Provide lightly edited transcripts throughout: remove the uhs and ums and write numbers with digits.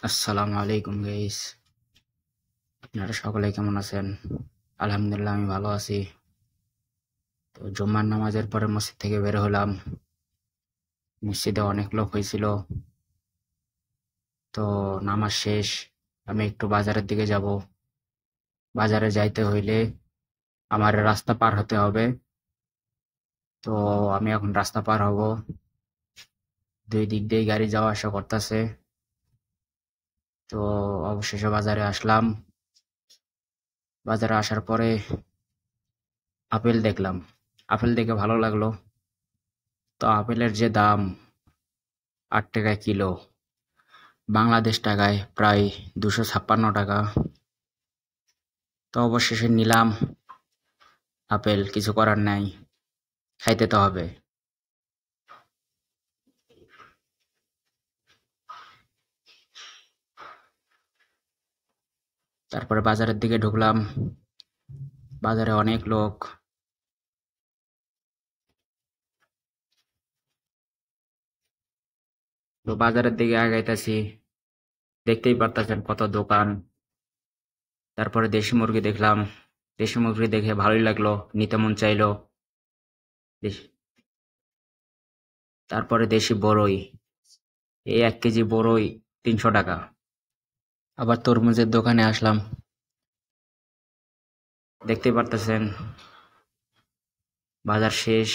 আসসালামু আলাইকুম গাইস, আপনারা সকলে কেমন আছেন? আলহামদুলিল্লাহ আমি ভালো আছি। তো জুম্মার নামাজের পরে মসজিদ থেকে বের হলাম। মসজিদে অনেক লোক হয়েছিল। তো নামাজ শেষ, আমি একটু বাজারের দিকে যাব। বাজারে যাইতে হইলে আমার রাস্তা পার হতে হবে। তো আমি এখন রাস্তা পার হব। দুই দিক দিয়ে গাড়ি যাওয়া আসা করতেছে। তো অবশেষে বাজারে আসলাম। বাজারে আসার পরে আপেল দেখলাম। আপেল দেখে ভালো লাগলো। তো আপেলের যে দাম, 8 টাকা কিলো, বাংলাদেশ টাকায় প্রায় 256 টাকা। তো অবশেষে নিলাম আপেল, কিছু করার নাই, খাইতে তো হবে। তারপরে বাজারের দিকে ঢুকলাম। বাজারে অনেক লোক। তো বাজারের দিকে আগাইতেছি, দেখতেই পারতেছেন কত দোকান। তারপরে দেশি মুরগি দেখলাম। দেশি মুরগি দেখে ভালোই লাগলো, নিতে মন চাইলো। দেশ- তারপরে দেশি বড়ই, এই 1 কেজি বড়ই 300 টাকা। আবার তরমুজের দোকানে আসলাম, দেখতেই পারতেছেন। বাজার শেষ।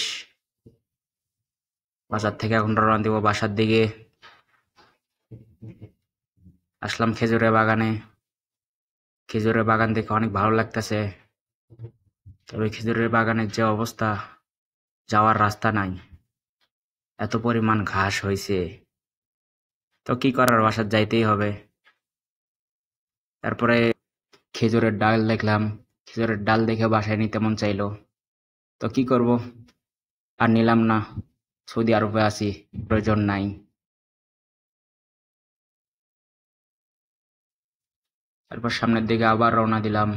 বাজার থেকে এখন রওনা দিব বাসার দিকে। আসলাম খেজুরের বাগানে। খেজুরের বাগান দেখে অনেক ভালো লাগতেছে। তবে খেজুরের বাগানের যে অবস্থা, যাওয়ার রাস্তা নাই, এত পরিমাণ ঘাস হয়েছে। তো কি করার, বাসার যাইতেই হবে। তারপরে খেজুরের ডাল দেখলাম। খেজুরের ডাল দেখে বাসায় নিতে মন চাইলো। তো কি করব, আর নিলাম না। সৌদি আরবে আছি, প্রয়োজন নাই। তারপর সামনের দিকে আবার রওনা দিলাম।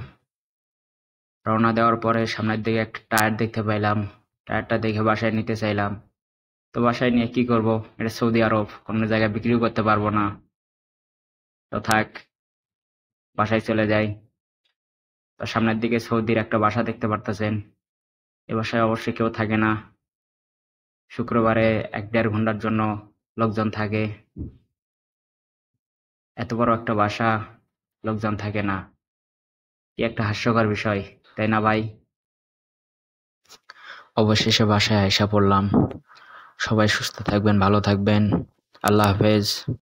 রওনা দেওয়ার পরে সামনের দিকে একটা টায়ার দেখতে পাইলাম। টায়ারটা দেখে বাসায় নিতে চাইলাম। তো বাসায় নিয়ে কি করব, এটা সৌদি আরব, কোনো জায়গায় বিক্রিও করতে পারবো না। তো থাক, বাসায় চলে যাই। তো সামনের দিকে সৌদির একটা বাসা দেখতে পারতেছেন। এ বাসায় অবশ্যই কেউ থাকে না। শুক্রবারে 1-1.5 ঘন্টার জন্য লোকজন থাকে। এত বড় একটা বাসা, লোকজন থাকে না, কি একটা হাস্যকর বিষয়, তাই না ভাই? অবশেষে বাসায় আইসা পড়লাম। সবাই সুস্থ থাকবেন, ভালো থাকবেন। আল্লাহ হাফেজ।